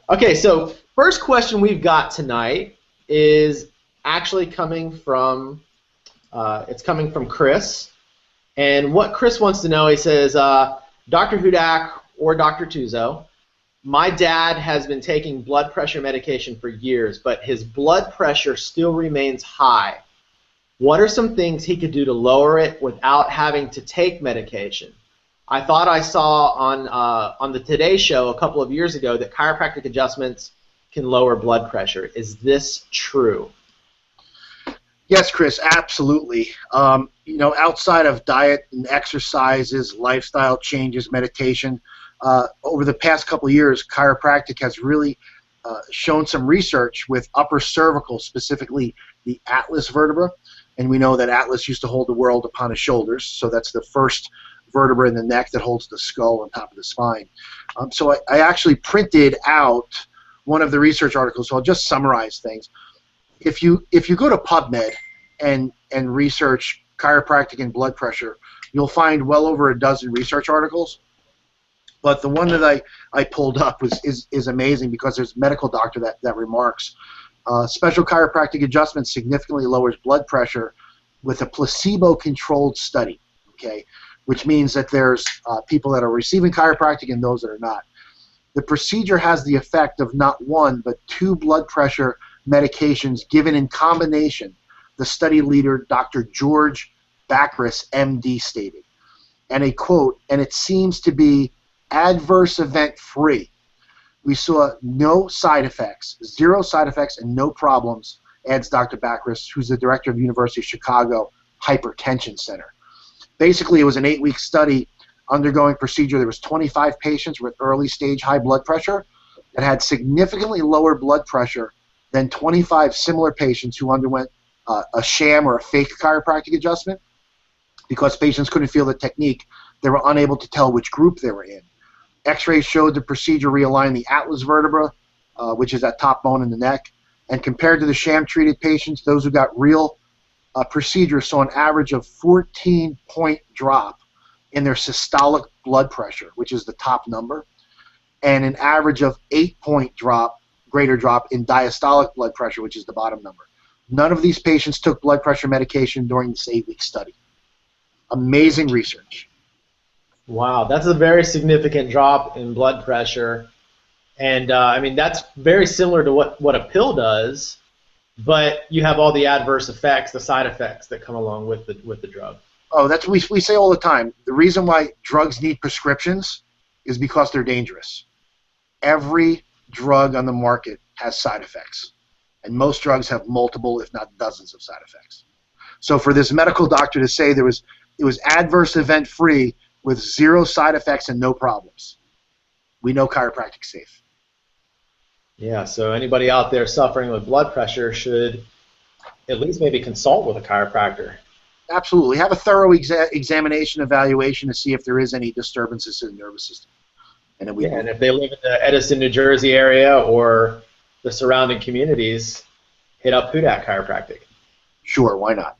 Okay, so first question we've got tonight is actually coming from Chris. And what Chris wants to know, he says, Dr. Hudak or Dr. Tuzo, my dad has been taking blood pressure medication for years, but his blood pressure still remains high. What are some things he could do to lower it without having to take medication? I thought I saw on the Today Show a couple of years ago that chiropractic adjustments can lower blood pressure. Is this true? Yes, Chris, absolutely. Outside of diet and exercises, lifestyle changes, meditation, over the past couple of years, chiropractic has really shown some research with upper cervical, specifically the atlas vertebra. And we know that atlas used to hold the world upon his shoulders, so that's the first vertebra in the neck that holds the skull on top of the spine. So I actually printed out one of the research articles, so I'll just summarize things. If you go to PubMed and research chiropractic and blood pressure, you'll find well over a dozen research articles. But the one that I pulled up is amazing because there's a medical doctor that remarks, special chiropractic adjustment significantly lowers blood pressure with a placebo-controlled study, okay, which means that there's people that are receiving chiropractic and those that are not. The procedure has the effect of not one but two blood pressure medications given in combination, the study leader, Dr. George Bacris, MD, stated. And a quote, and it seems to be adverse event free. We saw no side effects, zero side effects and no problems, adds Dr. Bacris, who's the director of University of Chicago Hypertension Center. Basically, it was an 8-week study undergoing procedure. There was 25 patients with early stage high blood pressure that had significantly lower blood pressure than 25 similar patients who underwent a sham or a fake chiropractic adjustment. Because patients couldn't feel the technique, they were unable to tell which group they were in. X-rays showed the procedure realigned the atlas vertebra, which is that top bone in the neck, and compared to the sham-treated patients, those who got real procedure saw an average of 14-point drop in their systolic blood pressure, which is the top number, and an average of 8-point drop, greater drop in diastolic blood pressure, which is the bottom number. None of these patients took blood pressure medication during this 8-week study. Amazing research. Wow, that's a very significant drop in blood pressure. And I mean, that's very similar to what a pill does, but you have all the adverse effects, the side effects that come along with the drug. Oh, that's what we say all the time. The reason why drugs need prescriptions is because they're dangerous. Every drug on the market has side effects, and most drugs have multiple, if not dozens, of side effects. So for this medical doctor to say it was adverse event free with zero side effects and no problems, we know chiropractic's safe. Yeah, so anybody out there suffering with blood pressure should at least maybe consult with a chiropractor. Absolutely. Have a thorough examination, evaluation to see if there is any disturbances in the nervous system. And and if they live in the Edison, New Jersey area or the surrounding communities, hit up Hudak Chiropractic. Sure, why not?